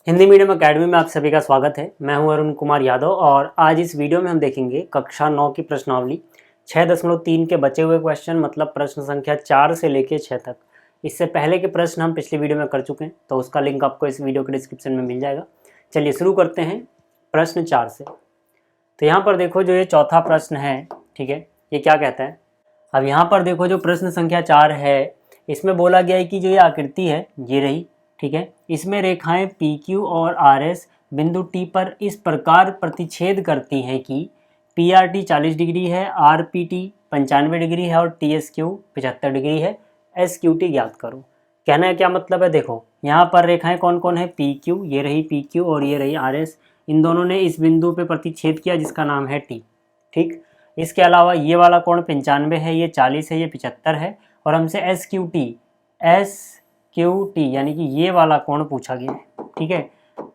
Hindi medium academy में आप सभी का स्वागत है। मैं हूं अरुण कुमार यादव और आज इस वीडियो में हम देखेंगे कक्षा 9 की प्रश्नावली 6.3 के बचे हुए क्वेश्चन, मतलब प्रश्न संख्या 4 से लेकर 6 तक। इससे पहले के प्रश्न हम पिछली वीडियो में कर चुके हैं, तो उसका लिंक आपको इस वीडियो के डिस्क्रिप्शन में मिल जाएगा। चलिए शुरू करते हैं प्रश्न 4 से। तो यहाँ पर देखो, जो ये चौथा प्रश्न है, ठीक है, ये क्या कहता है। अब यहाँ पर देखो, जो प्रश्न संख्या 4 है, इसमें बोला गया है कि जो ये आकृति है ये रही, ठीक है, इसमें रेखाएं PQ और RS बिंदु T पर इस प्रकार प्रतिच्छेद करती हैं कि PRT 40 डिग्री है, RPT 95 डिग्री है और TSQ 75 डिग्री है। SQT ज्ञात करो। कहना है क्या मतलब है, देखो यहाँ पर रेखाएं कौन कौन है, PQ, ये रही PQ और ये रही RS। इन दोनों ने इस बिंदु पे प्रतिच्छेद किया जिसका नाम है T, ठीक। इसके अलावा ये वाला कोण 95 है, ये 40 है, ये 75 है और हमसे SQT यानी कि ये वाला कोण पूछा गया है, ठीक है।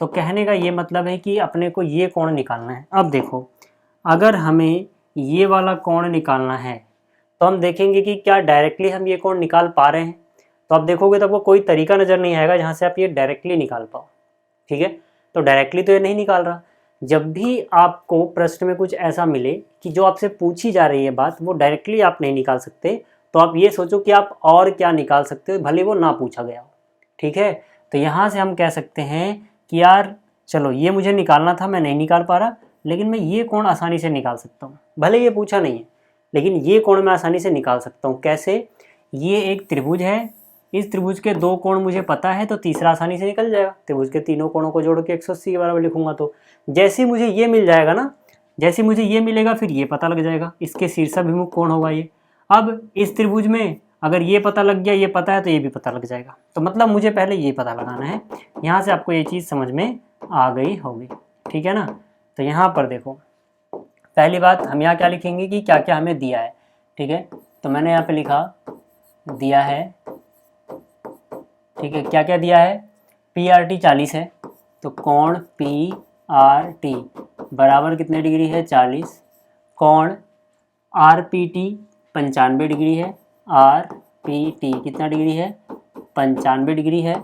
तो कहने का ये मतलब है कि अपने को ये कोण निकालना है। अब देखो, अगर हमें ये वाला कोण निकालना है तो हम देखेंगे कि क्या डायरेक्टली हम ये कोण निकाल पा रहे हैं। तो आप देखोगे तो आपको कोई तरीका नज़र नहीं आएगा जहाँ से आप ये डायरेक्टली निकाल पाओ, ठीक है। तो डायरेक्टली तो ये नहीं निकाल रहा। जब भी आपको प्रश्न में कुछ ऐसा मिले कि जो आपसे पूछी जा रही है बात, वो डायरेक्टली आप नहीं निकाल सकते, तो आप ये सोचो कि आप और क्या निकाल सकते हो, भले वो ना पूछा गया हो, ठीक है। तो यहाँ से हम कह सकते हैं कि यार चलो, ये मुझे निकालना था, मैं नहीं निकाल पा रहा, लेकिन मैं ये कोण आसानी से निकाल सकता हूँ। भले ये पूछा नहीं है, लेकिन ये कोण मैं आसानी से निकाल सकता हूँ। कैसे? ये एक त्रिभुज है, इस त्रिभुज के दो कोण मुझे पता है, तो तीसरा आसानी से निकल जाएगा। त्रिभुज के तीनों कोणों को जोड़ के 180 के बराबर लिखूंगा। तो जैसे मुझे ये मिल जाएगा ना, जैसे मुझे ये मिलेगा, फिर ये पता लग जाएगा, इसके शीर्षाभिमुख कोण होगा ये। अब इस त्रिभुज में अगर ये पता लग गया, ये पता है, तो ये भी पता लग जाएगा। तो मतलब मुझे पहले ये पता लगाना है। यहाँ से आपको ये चीज़ समझ में आ गई होगी, ठीक है ना। तो यहाँ पर देखो, पहली बात हम यहाँ क्या लिखेंगे कि क्या क्या हमें दिया है, ठीक है। तो मैंने यहाँ पे लिखा दिया है, ठीक है। क्या क्या दिया है? PRT 40 है, तो कोण PRT बराबर कितने डिग्री है? 40। कोण RPT 95 डिग्री है, RPT कितना डिग्री है? 95 डिग्री है।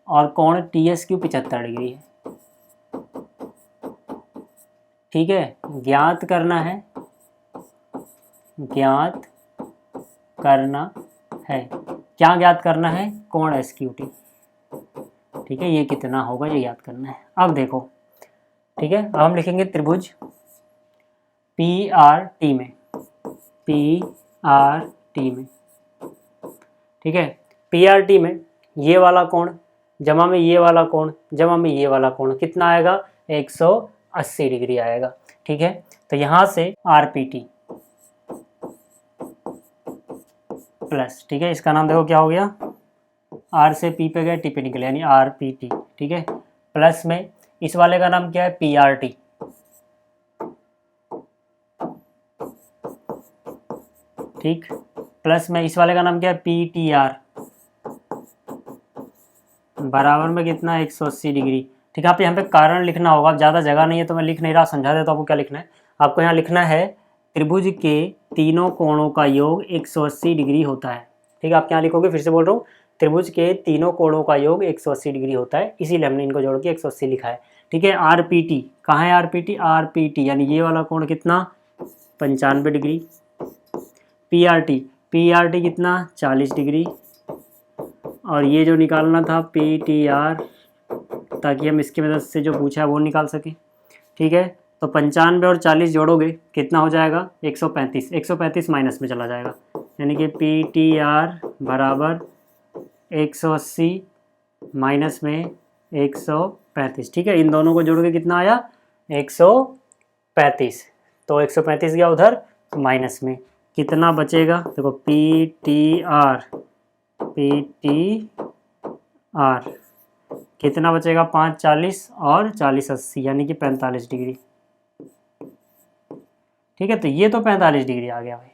और कोण TSQ 75 डिग्री है, ठीक है। ज्ञात करना है, ज्ञात करना है। क्या ज्ञात करना है? कोण SQT, ठीक है। ये कितना होगा ये याद करना है। अब देखो, ठीक है, अब हम लिखेंगे त्रिभुज PRT में, PRT में, ठीक है। PRT में ये वाला कोण जमा में ये वाला कोण जमा में ये वाला कोण कितना आएगा? 180 डिग्री आएगा, ठीक है। तो यहाँ से RPT प्लस, ठीक है, इसका नाम देखो क्या हो गया, R से P पे गया, T पे निकले, यानी RPT, ठीक है। प्लस में इस वाले का नाम क्या है? PRT, ठीक। प्लस में इस वाले का नाम क्या है? PTR बराबर में कितना? 180 डिग्री, ठीक है। आप यहाँ पे कारण लिखना होगा, ज़्यादा जगह नहीं है तो मैं लिख नहीं रहा, समझा देता हूँ आपको क्या लिखना है। आपको यहाँ लिखना है त्रिभुज के तीनों कोणों का योग 180 डिग्री होता है, ठीक है। आप क्या लिखोगे? फिर से बोल रहा हूँ, त्रिभुज के तीनों कोणों का योग 180 डिग्री होता है, इसीलिए हमने इनको जोड़ के 180 लिखा है, ठीक है। RPT कहाँ है? RPT यानी ये वाला कोण कितना? 95 डिग्री। PRT कितना? 40 डिग्री। और ये जो निकालना था PTR, ताकि हम इसकी मदद से जो पूछा है वो निकाल सकें, ठीक है। तो 95 और 40 जोड़ोगे कितना हो जाएगा? 135। 135 माइनस में चला जाएगा, यानी कि PTR बराबर 180 माइनस में 135, ठीक है। इन दोनों को जोड़ के कितना आया? 135। तो 135 गया उधर माइनस में, कितना बचेगा? देखो PTR कितना बचेगा? 5 40 और 40 80, यानी कि 45 डिग्री, ठीक है। तो ये तो 45 डिग्री आ गया भाई,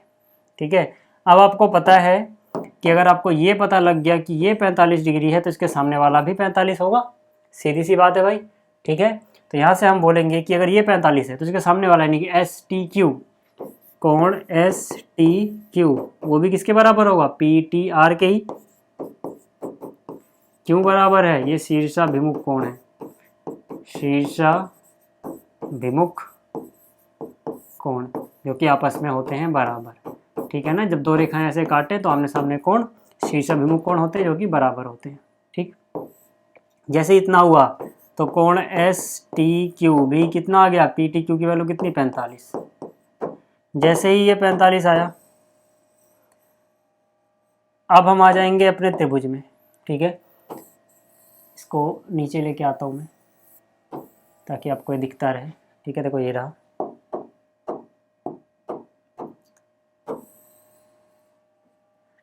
ठीक है। अब आपको पता है कि अगर आपको ये पता लग गया कि ये 45 डिग्री है, तो इसके सामने वाला भी 45 होगा, सीधी सी बात है भाई, ठीक है। तो यहाँ से हम बोलेंगे कि अगर ये 45 है तो इसके सामने वाला यानी कि STQ, कोण STQ वो भी किसके बराबर होगा? PTR के ही। क्यों बराबर है? ये शीर्षाभिमुख कोण है, शीर्षाभिमुख कोण जो कि आपस में होते हैं बराबर। ठीक है ना, जब दो रेखाएं ऐसे काटे तो आमने सामने कोण शीर्षाभिमुख कोण होते हैं जो कि बराबर होते हैं। ठीक, जैसे इतना हुआ तो कोण एस टी क्यू भी कितना आ गया, पी टी क्यू की वैल्यू कितनी 45। जैसे ही ये 45 आया, अब हम आ जाएंगे अपने त्रिभुज में। ठीक है, इसको नीचे लेके आता हूँ मैं ताकि आपको ये दिखता रहे। ठीक है, देखो ये रहा।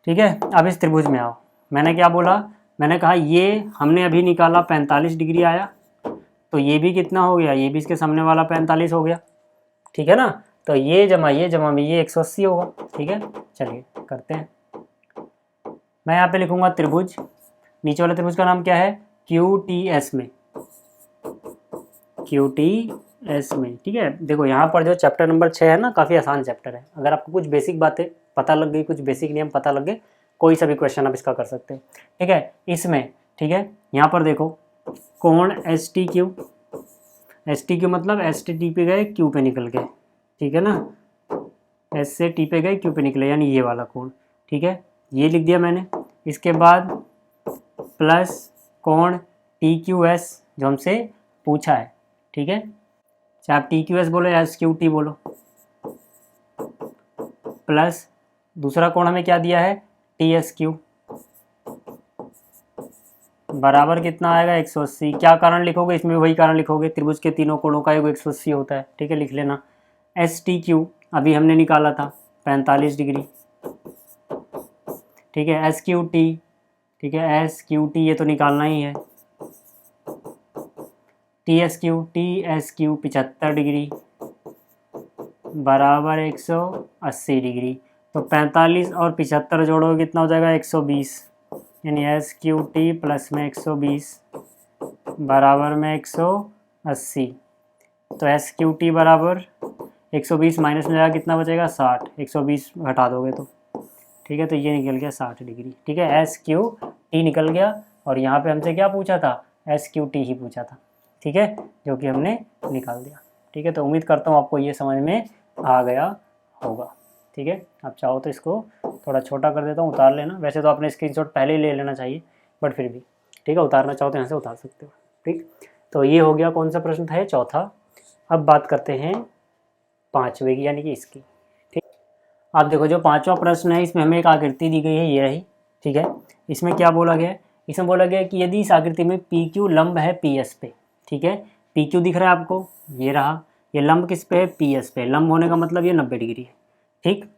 ठीक है, अब इस त्रिभुज में आओ। मैंने क्या बोला, मैंने कहा ये हमने अभी निकाला 45 डिग्री आया, तो ये भी कितना हो गया, ये भी इसके सामने वाला 45 हो गया। ठीक है ना, तो ये जमा में ये 180 होगा। ठीक है, चलिए करते हैं। मैं यहाँ पे लिखूंगा त्रिभुज, नीचे वाले त्रिभुज का नाम क्या है, क्यू टी एस में, क्यू टी एस में। ठीक है, देखो यहाँ पर जो चैप्टर नंबर 6 है ना, काफ़ी आसान चैप्टर है। अगर आपको कुछ बेसिक बातें पता लग गई, कुछ बेसिक नियम पता लग गए, कोई सा भी क्वेश्चन आप इसका कर सकते हैं। ठीक है, इसमें ठीक है, यहाँ पर देखो कोण S T Q, S T Q मतलब एस टी पे गए क्यू पे निकल गए। ठीक है ना, एस से टी पे गए क्यू पे निकले, यानी ये वाला कोण। ठीक है, ये लिख दिया मैंने। इसके बाद प्लस कोण टी क्यू एस जो हमसे पूछा है। ठीक है, चाहे आप टी क्यू एस बोलो या एस क्यू टी बोलो, प्लस दूसरा कोण हमें क्या दिया है, टी एस क्यू, बराबर कितना आएगा 180। क्या कारण लिखोगे, इसमें वही कारण लिखोगे, त्रिभुज के तीनों कोणों का योग 180 होता है। ठीक है, लिख लेना। एस टी क्यू अभी हमने निकाला था 45 डिग्री। ठीक है, एस क्यू टी, ठीक है, एस क्यू टी ये तो निकालना ही है। टी एस क्यू 75 डिग्री बराबर 180 डिग्री। तो 45 और 75 जोड़ोगे कितना हो जाएगा 120, यानी एस क्यू टी प्लस में 120 बराबर में 180। तो एस क्यू टी बराबर 120 माइनस में जाएगा कितना बचेगा 60, 120 घटा दोगे तो। ठीक है, तो ये निकल गया 60 डिग्री। ठीक है, एस क्यू टी निकल गया, और यहाँ पे हमसे क्या पूछा था, एस क्यू टी ही पूछा था। ठीक है, जो कि हमने निकाल दिया। ठीक है, तो उम्मीद करता हूँ आपको ये समझ में आ गया होगा। ठीक है, आप चाहो तो इसको थोड़ा छोटा कर देता हूँ, उतार लेना। वैसे तो आपने स्क्रीनशॉट पहले ही ले लेना चाहिए, बट फिर भी ठीक है, उतारना चाहो तो यहाँ से उतार सकते हो। ठीक, तो ये हो गया कौन सा प्रश्न था, ये चौथा। अब बात करते हैं पाँचवें की, यानी कि इसकी। ठीक, आप देखो जो पाँचवा प्रश्न है, इसमें हमें एक आकृति दी गई है, ये रही। ठीक है, इसमें क्या बोला गया है, इसमें बोला गया है कि यदि इस आकृति में पी क्यू लंब है पी एस पे। ठीक है, पी क्यू दिख रहा है आपको, ये रहा, ये लंब किस पे है, पी एस पे। लंब होने का मतलब ये 90 डिग्री है। ठीक,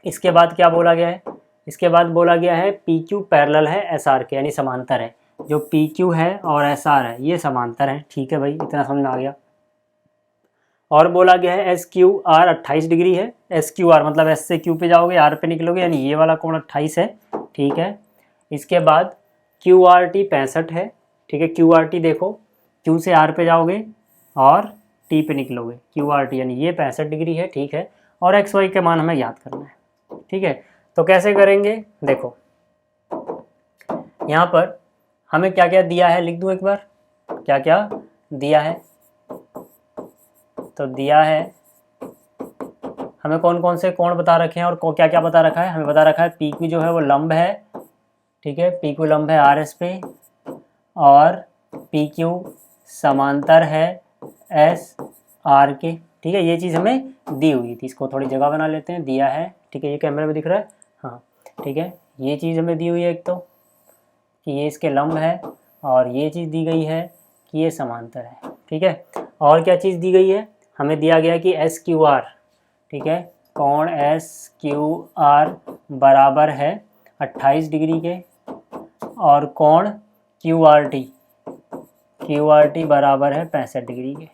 इसके बाद क्या बोला गया है, इसके बाद बोला गया है पी क्यू पैरेलल है एस आर के, यानी समांतर है। जो पी क्यू है और एस आर है ये समांतर है। ठीक है भाई, इतना समझ में आ गया। और बोला गया है एस क्यू आर 28 डिग्री है। एस क्यू आर मतलब एस से क्यू पे जाओगे, आर पे निकलोगे, यानी ये वाला कोण 28 है। ठीक है, इसके बाद क्यू आर टी 65 है। ठीक है, क्यू आर टी देखो, क्यू से आर पे जाओगे और टी पे निकलोगे, क्यू आर टी यानी ये 65 डिग्री है। ठीक है, और एक्स वाई के मान हमें याद करना है। ठीक है, तो कैसे करेंगे, देखो यहाँ पर हमें क्या क्या दिया है, लिख दूँ एक बार, क्या क्या दिया है। तो दिया है हमें कौन कौन से कोण बता रखे हैं और क्या क्या बता रखा है, हमें बता रखा है पी क्यू जो है वो लंब है। ठीक है, पी क्यू लंब है आर एस पे, और पी क्यू समांतर है एस आर के। ठीक है, ये चीज़ हमें दी हुई थी, इसको थोड़ी जगह बना लेते हैं, दिया है। ठीक है, ये कैमरे में दिख रहा है, हाँ ठीक है, ये चीज़ हमें दी हुई है एक तो कि ये इसके लंब है, और ये चीज़ दी गई है कि ये समांतर है। ठीक है, और क्या चीज़ दी गई है, हमें दिया गया कि एस क्यू आर, ठीक है, कोण एस क्यू आर बराबर है 28 डिग्री के, और कोण क्यू आर टी बराबर है 65 डिग्री के।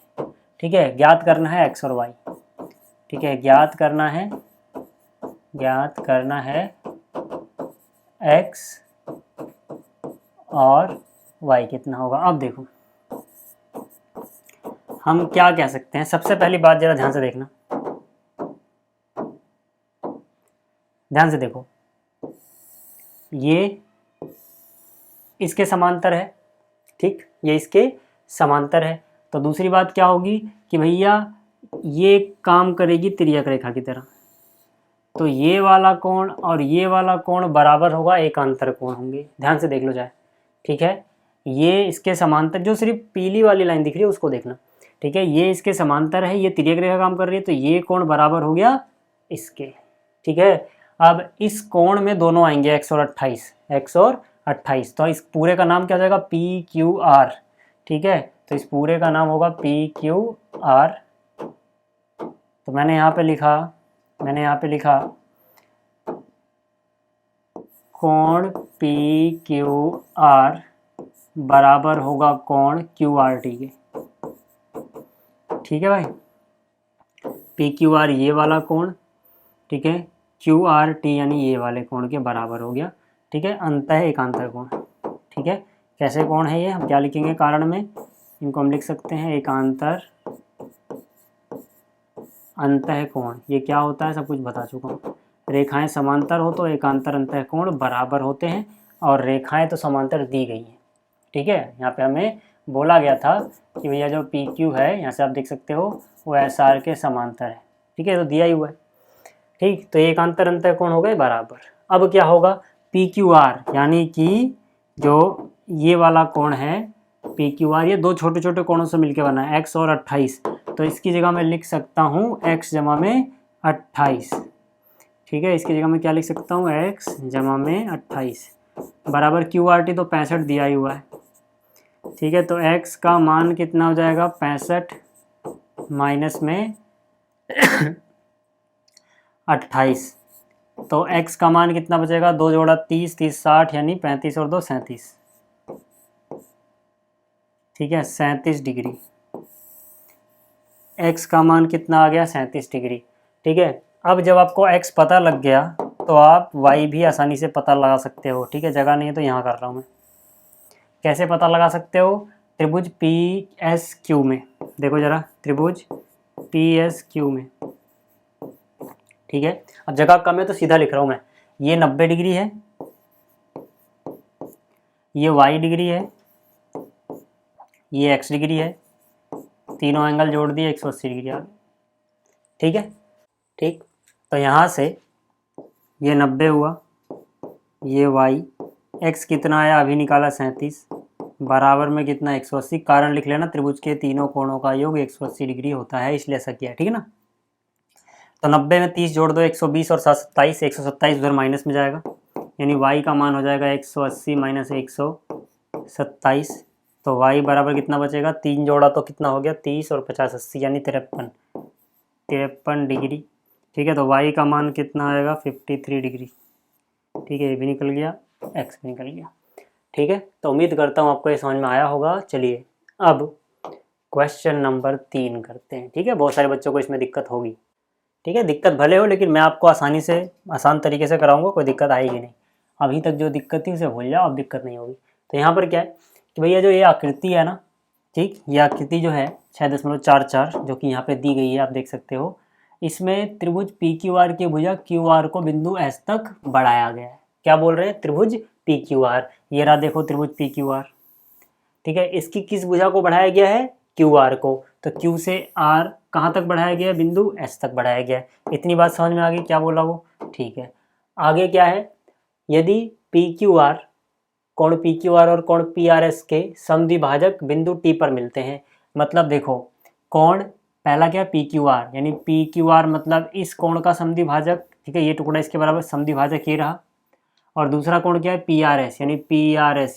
ठीक है, ज्ञात करना है एक्स और वाई। ठीक है, ज्ञात करना है एक्स और वाई कितना होगा। अब देखो हम क्या कह सकते हैं, सबसे पहली बात जरा ध्यान से देखना, ध्यान से देखो, ये इसके समांतर है। ठीक, ये इसके समांतर है। तो दूसरी बात क्या होगी कि भैया ये काम करेगी तिर्यक रेखा की तरह, तो ये वाला कोण और ये वाला कोण बराबर होगा, एकांतर कोण होंगे। ध्यान से देख लो जाए, ठीक है। ये इसके समांतर, जो सिर्फ पीली वाली लाइन दिख रही है उसको देखना, ठीक है। ये इसके समांतर है, ये तिर्यक रेखा काम कर रही है, तो ये कोण बराबर हो गया इसके, ठीक है। अब इस कोण में दोनों आएंगे x और 28, तो इस पूरे का नाम क्या हो जाएगा, PQR, ठीक है। तो इस पूरे का नाम होगा PQR। तो मैंने यहाँ पे लिखा कोण PQR बराबर होगा कोण QRT के, ठीक है भाई। PQR ये वाला कोण, ठीक है, QRT यानी ये वाले कोण के बराबर हो गया, ठीक है। अंतः एकांतर कोण, ठीक है। कैसे कोण है ये, हम क्या लिखेंगे कारण में, इनको हम लिख सकते हैं एकांतर अंतः कोण। ये क्या होता है सब कुछ बता चुका हूँ। रेखाएं समांतर हो तो एकांतर अंतः कोण बराबर होते हैं, और रेखाएं तो समांतर दी गई हैं, ठीक है। यहाँ पे हमें बोला गया था कि भैया जो PQ है, यहाँ से आप देख सकते हो, वो SR के समांतर है, ठीक है, तो दिया ही हुआ है, ठीक। तो एकांतर अंतः कोण हो गए बराबर। अब क्या होगा, PQR यानी कि जो ये वाला कोण है PQR, ये दो छोटे छोटे कोणों से मिलकर बना है, x और 28, तो इसकी जगह मैं लिख सकता हूँ x जमा में 28, ठीक है। इसकी जगह मैं क्या लिख सकता हूँ, x जमा में 28 बराबर QRT, तो 65 दिया ही हुआ है, ठीक है। तो x का मान कितना हो जाएगा, 65 माइनस में 28, तो x का मान कितना बचेगा, 2 जोड़ा 30, 30 60 यानी 35 और 2 37, ठीक है, 37 डिग्री। x का मान कितना आ गया, 37 डिग्री, ठीक है। अब जब आपको x पता लग गया तो आप y भी आसानी से पता लगा सकते हो, ठीक है। जगह नहीं है तो यहाँ कर रहा हूँ मैं। कैसे पता लगा सकते हो, त्रिभुज PSQ में देखो जरा, त्रिभुज PSQ में, ठीक है। अब जगह कम है तो सीधा लिख रहा हूँ मैं, ये 90 डिग्री है, ये y डिग्री है, ये x डिग्री है, तीनों एंगल जोड़ दिए 180 डिग्री आ गए, ठीक है, ठीक। तो यहाँ से ये 90 हुआ, ये y, x कितना आया अभी निकाला 37, बराबर में कितना 180, कारण लिख लेना, त्रिभुज के तीनों कोणों का योग 180 डिग्री होता है, इसलिए ऐसा किया, ठीक है ना। तो 90 में 30 जोड़ दो, 120 और 7 27, 127 उधर माइनस में जाएगा, यानी y का मान हो जाएगा 180 माइनस 127, तो y बराबर कितना बचेगा, 3 जोड़ा तो कितना हो गया, 30 और 50 80 यानी 53 डिग्री, ठीक है। तो y का मान कितना आएगा, 53 डिग्री, ठीक है। ये भी निकल गया, x भी निकल गया, ठीक है। तो उम्मीद करता हूँ आपको ये समझ में आया होगा। चलिए अब क्वेश्चन नंबर 3 करते हैं, ठीक है। बहुत सारे बच्चों को इसमें दिक्कत होगी, ठीक है, दिक्कत भले हो लेकिन मैं आपको आसान तरीके से कराऊंगा, कोई दिक्कत आएगी नहीं। अभी तक जो दिक्कत थी उसे भूल जाओ, अब दिक्कत नहीं होगी। तो यहाँ पर क्या है कि भैया जो ये आकृति है ना, ठीक, ये आकृति जो है 6.44 जो कि यहाँ पे दी गई है, आप देख सकते हो, इसमें त्रिभुज PQR की भुजा QR को बिंदु S तक बढ़ाया गया है। क्या बोल रहे हैं, त्रिभुज PQR, ये रहा देखो त्रिभुज PQR, ठीक है। इसकी किस भुजा को बढ़ाया गया है, QR को, तो Q से R कहाँ तक बढ़ाया गया है, बिंदु S तक बढ़ाया गया है। इतनी बात समझ में आ गई, क्या बोला वो, ठीक है। आगे क्या है, यदि PQR, कोण PQR और कोण PRS के समद्विभाजक बिंदु T पर मिलते हैं, मतलब देखो कोण पहला क्या, PQR यानी PQR मतलब इस कोण का समद्विभाजक, ठीक है, ये टुकड़ा इसके बराबर समद्विभाजक ये रहा, और दूसरा कोण क्या है, PRS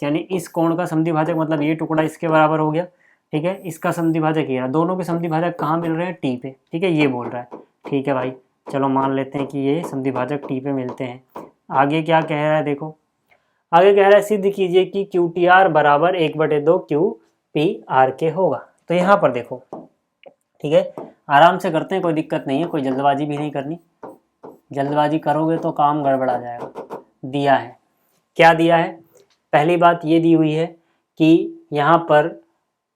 यानी इस कोण का समद्विभाजक मतलब ये टुकड़ा इसके बराबर हो गया, ठीक है। इसका समद्विभाजक ये रहा, दोनों के समद्विभाजक कहाँ मिल रहे हैं, T पे, ठीक है, ये बोल रहा है, ठीक है भाई। चलो मान लेते हैं कि ये समद्विभाजक T पे मिलते हैं। आगे क्या कह रहा है, देखो आगे कह रहा है सिद्ध कीजिए कि QTR बराबर 1/2 QPR के होगा। तो यहाँ पर देखो, ठीक है, आराम से करते हैं, कोई दिक्कत नहीं है, कोई जल्दबाजी भी नहीं करनी, जल्दबाजी करोगे तो काम गड़बड़ा जाएगा। दिया है, क्या दिया है, पहली बात ये दी हुई है कि यहाँ पर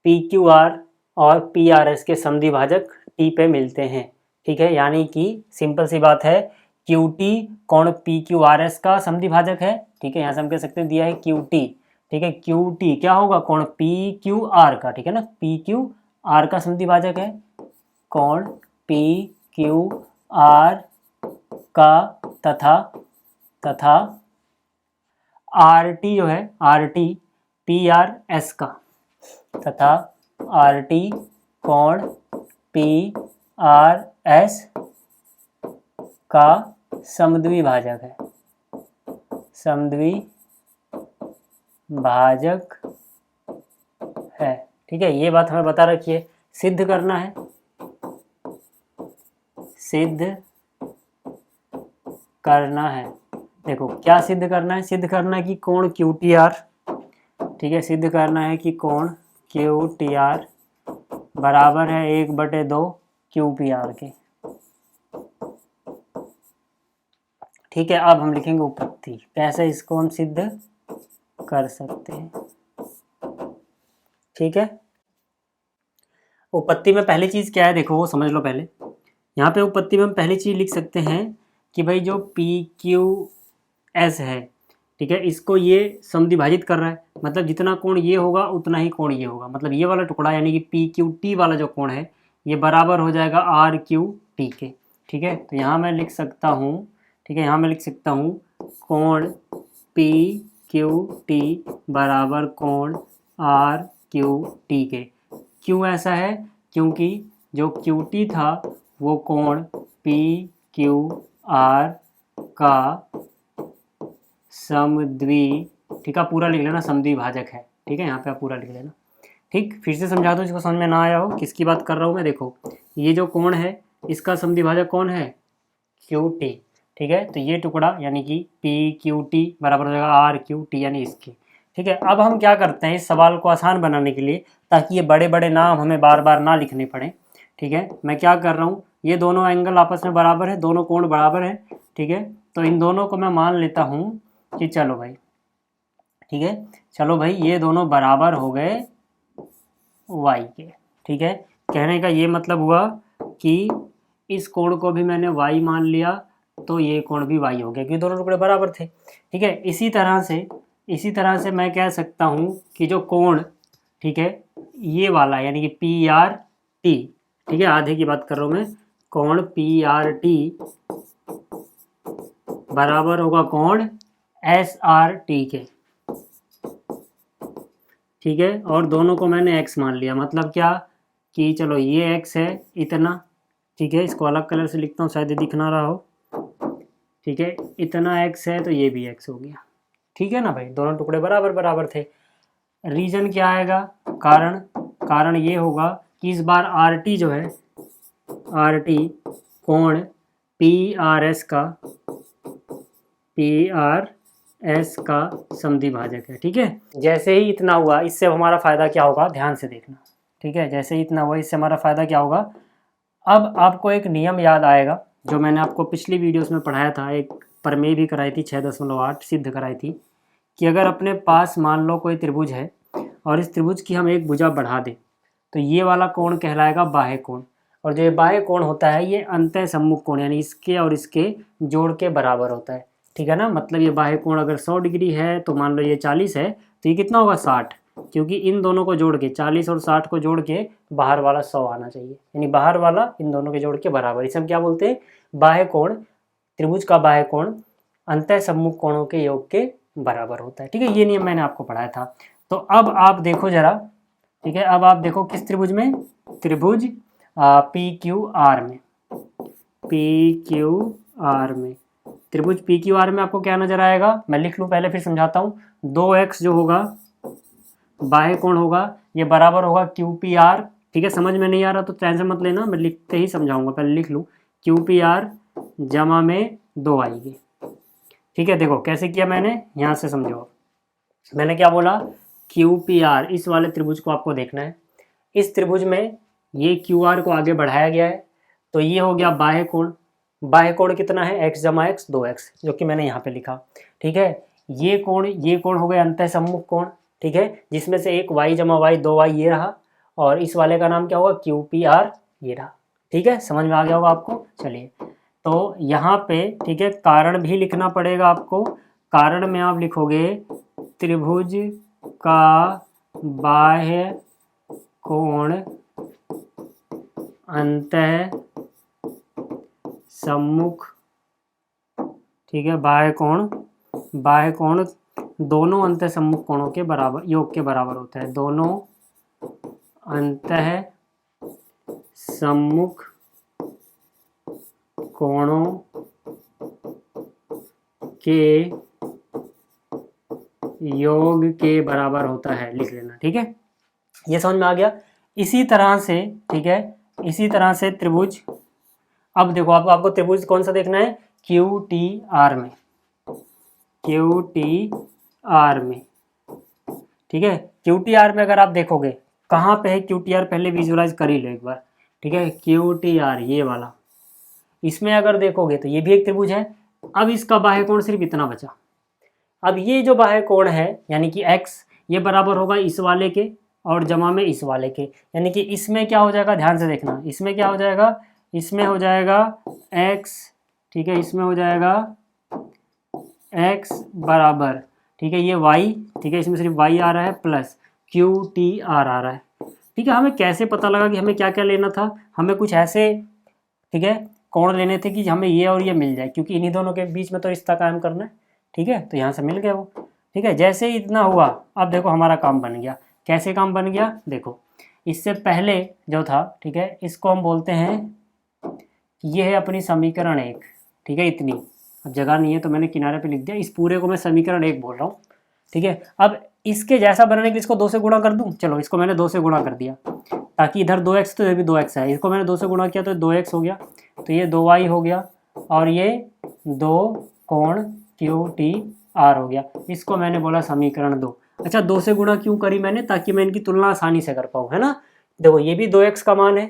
PQR और PRS के समद्विभाजक T पे मिलते हैं, ठीक है, यानी कि सिंपल सी बात है, QT कोण PQRS का समद्विभाजक है, ठीक है। यहाँ से हम कह सकते हैं दिया है QT ठीक है। क्यू टी क्या होगा, कोण पी क्यू आर का, ठीक है ना, पी क्यू आर का समद्विभाजक है कोण पी क्यू आर का तथा आर टी जो है R T P R S का, तथा आर टी कोण पी आर एस का समद्विभाजक है, समद्विभाजक है। ठीक है, ये बात हमें बता रखी है, सिद्ध करना है, सिद्ध करना है। देखो क्या सिद्ध करना है, सिद्ध करना है कि कोण क्यू टी आर, ठीक है, सिद्ध करना है कि कोण क्यू टी आर बराबर है 1/2 क्यू पी आर के। ठीक है, अब हम लिखेंगे उपपत्ति, कैसे इसको हम सिद्ध कर सकते हैं। ठीक है, उपपत्ति में पहली चीज क्या है, देखो वो समझ लो पहले। यहाँ पे उपपत्ति में हम पहली चीज लिख सकते हैं कि भाई जो पी क्यू एस है, ठीक है, इसको ये समद्विभाजित कर रहा है, मतलब जितना कोण ये होगा उतना ही कोण ये होगा, मतलब ये वाला टुकड़ा यानी कि पी क्यू टी वाला जो कोण है ये बराबर हो जाएगा आर क्यू टी के। ठीक है, तो यहाँ मैं लिख सकता हूँ, ठीक है, यहाँ मैं लिख सकता हूँ कोण पी क्यू टी बराबर कोण आर क्यू टी के। क्यों ऐसा है, क्योंकि जो क्यू टी था वो कोण पी क्यू आर का ठीक है, पूरा लिख लेना, समद्विभाजक है। ठीक है, यहाँ पे आप पूरा लिख लेना। ठीक, फिर से समझा दो जिसको समझ में ना आया हो किसकी बात कर रहा हूँ मैं। देखो ये जो कोण है इसका समद्विभाजक कौन है, क्यू टी। ठीक है, तो ये टुकड़ा यानी कि पी क्यू टी बराबर हो जाएगा आर क्यू टी यानी इसके। ठीक है, अब हम क्या करते हैं इस सवाल को आसान बनाने के लिए, ताकि ये बड़े बड़े नाम हमें बार बार ना लिखने पड़े। ठीक है, मैं क्या कर रहा हूँ, ये दोनों एंगल आपस में बराबर है, दोनों कोण बराबर है। ठीक है, तो इन दोनों को मैं मान लेता हूँ कि चलो भाई, ठीक है, चलो भाई ये दोनों बराबर हो गए y के। ठीक है, कहने का ये मतलब हुआ कि इस कोण को भी मैंने y मान लिया तो ये कोण भी y हो गया, क्योंकि दोनों टुकड़े बराबर थे। ठीक है, इसी तरह से मैं कह सकता हूँ कि जो कोण, ठीक है, ये वाला यानी कि पी आर टी, ठीक है, आधे की बात कर रहा हूँ मैं, कोण पी आर टी बराबर होगा कोण एस आर टी के। ठीक है, और दोनों को मैंने x मान लिया, मतलब क्या कि चलो ये x है इतना, ठीक है, इसको अलग कलर से लिखता हूँ शायद ये दिख ना रहा हो। ठीक है, इतना x है तो ये भी x हो गया। ठीक है ना भाई, दोनों टुकड़े बराबर बराबर थे। रीजन क्या आएगा, कारण ये होगा कि इस बार आर टी जो है, आर टी कोण पी आर एस का समद्विभाजक है। ठीक है, जैसे ही इतना हुआ इससे हमारा फायदा क्या होगा, ध्यान से देखना। ठीक है, जैसे ही इतना हुआ इससे हमारा फायदा क्या होगा, अब आपको एक नियम याद आएगा जो मैंने आपको पिछली वीडियोस में पढ़ाया था, एक प्रमेय भी कराई थी 6.8 सिद्ध कराई थी, कि अगर अपने पास मान लो कोई त्रिभुज है और इस त्रिभुज की हम एक भुजा बढ़ा दें तो ये वाला कोण कहलाएगा बाह्य कोण, और जो ये बाह्य कोण होता है ये अंतः सम्मुख कोण यानी इसके और इसके जोड़ के बराबर होता है। ठीक है ना, मतलब ये बाह्य कोण अगर 100 डिग्री है तो मान लो ये 40 है तो ये कितना होगा 60, क्योंकि इन दोनों को जोड़ के 40 और 60 को जोड़ के बाहर वाला 100 आना चाहिए, यानी बाहर वाला इन दोनों के जोड़ के बराबर। इसे हम क्या बोलते हैं, बाह्य कोण, त्रिभुज का बाह्य कोण अंतः सम्मुख कोणों के योग के बराबर होता है। ठीक है, ये नियम मैंने आपको पढ़ाया था। तो अब आप देखो जरा, ठीक है, अब आप देखो किस त्रिभुज में, त्रिभुज पी क्यू आर में, त्रिभुज पी क्यू आर में आपको क्या नजर आएगा, मैं लिख लूँ पहले फिर समझाता हूँ। 2x जो होगा बाह्य कोण होगा ये बराबर होगा क्यू पी आर। ठीक है, समझ में नहीं आ रहा तो टेंशन मत लेना, मैं लिखते ही समझाऊंगा, पहले लिख लूँ क्यू पी आर जमा में 2 आएगी। ठीक है, देखो कैसे किया मैंने, यहाँ से समझो। मैंने क्या बोला, क्यू पी आर, इस वाले त्रिभुज को आपको देखना है। इस त्रिभुज में ये क्यू आर को आगे बढ़ाया गया है तो ये हो गया बाह्य कोण। बाह्य कोण कितना है, x जमा x 2x, जो कि मैंने यहाँ पे लिखा। ठीक है, ये कोण हो गया अंतः सम्मुख कोण। ठीक है, जिसमें से एक y जमा y 2y ये रहा, और इस वाले का नाम क्या होगा, क्यू पी आर ये रहा। ठीक है, समझ में आ गया होगा आपको। चलिए, तो यहाँ पे ठीक है कारण भी लिखना पड़ेगा आपको। कारण में आप लिखोगे त्रिभुज का बाह्य कोण अंतः सम्मुख, ठीक है, बाह्य कोण दोनों अंतः सम्मुख कोणों के बराबर, योग के बराबर होता है। दोनों अंतः सम्मुख कोणों के योग के बराबर होता है, लिख लेना, ठीक है। ये समझ में आ गया। इसी तरह से, ठीक है, इसी तरह से त्रिभुज, अब देखो आपको त्रिभुज कौन सा देखना है, क्यू टी आर में, क्यू टी आर में, ठीक है। क्यू टी आर में अगर आप देखोगे कहाँ पे है क्यू टी आर, पहले विजुअलाइज कर ही लो एक बार, ठीक है। क्यू टी आर ये वाला, इसमें अगर देखोगे तो ये भी एक त्रिभुज है। अब इसका बाह्य कोण सिर्फ इतना बचा। अब ये जो बाह्य कोण है यानी कि x, ये बराबर होगा इस वाले के और जमा में इस वाले के, यानी कि इसमें क्या हो जाएगा, ध्यान से देखना, इसमें क्या हो जाएगा, इसमें हो जाएगा x, ठीक है, इसमें हो जाएगा x बराबर, ठीक है, ये y, ठीक है, इसमें सिर्फ y आ रहा है प्लस क्यू टी आर आ रहा है, ठीक है। हमें कैसे पता लगा कि हमें क्या क्या लेना था, हमें कुछ ऐसे, ठीक है, कोण लेने थे कि हमें ये और ये मिल जाए, क्योंकि इन्हीं दोनों के बीच में तो रिश्ता कायम करना है, ठीक है। तो यहाँ से मिल गया वो, ठीक है। जैसे ही इतना हुआ, अब देखो हमारा काम बन गया। कैसे काम बन गया, देखो इससे पहले जो था, ठीक है, इसको हम बोलते हैं, ये है अपनी समीकरण 1, ठीक है, इतनी, अब जगह नहीं है तो मैंने किनारे पे लिख दिया, इस पूरे को मैं समीकरण 1 बोल रहा हूँ, ठीक है। अब इसके जैसा बनने के लिए इसको 2 से गुणा कर दूँ, चलो इसको मैंने 2 से गुणा कर दिया, ताकि इधर 2x तो ये भी 2x है, इसको मैंने 2 से गुणा किया तो 2x हो गया, तो ये 2y हो गया, और ये 2 कोण क्यू टी आर हो गया। इसको मैंने बोला समीकरण 2। अच्छा, 2 से गुणा क्यों करी मैंने, ताकि मैं इनकी तुलना आसानी से कर पाऊँ, है ना। देखो ये भी 2x का मान है,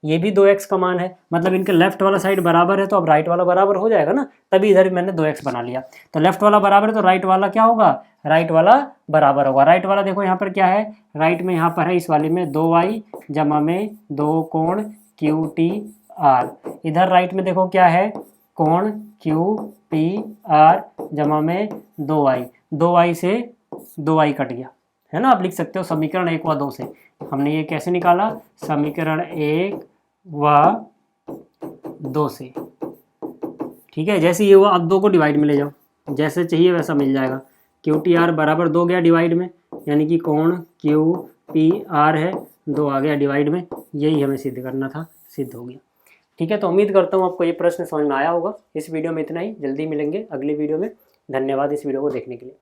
ये भी 2x का मान है, मतलब इनके लेफ्ट वाला साइड बराबर है, तो अब राइट वाला बराबर हो जाएगा ना, तभी इधर मैंने 2x बना लिया। तो लेफ्ट वाला बराबर है तो राइट वाला क्या होगा, राइट वाला बराबर होगा। राइट वाला देखो यहाँ पर क्या है, राइट में यहाँ पर है इस वाले में 2y जमा में 2 कोण क्यू टी आर, इधर राइट में देखो क्या है, कोण क्यू टी आर जमा में 2y, 2y से 2y कट गया, है ना। आप लिख सकते हो समीकरण 1 व 2 से। हमने ये कैसे निकाला, समीकरण 1 व 2 से, ठीक है। जैसे ये हुआ, अब 2 को डिवाइड में ले जाओ, जैसे चाहिए वैसा मिल जाएगा। क्यू टी आर बराबर 2 गया डिवाइड में, यानी कि कोण क्यू पी आर है, 2 आ गया डिवाइड में, यही हमें सिद्ध करना था, सिद्ध हो गया, ठीक है। तो उम्मीद करता हूँ आपको ये प्रश्न समझ में आया होगा। इस वीडियो में इतना ही, जल्दी मिलेंगे अगली वीडियो में। धन्यवाद इस वीडियो को देखने के लिए।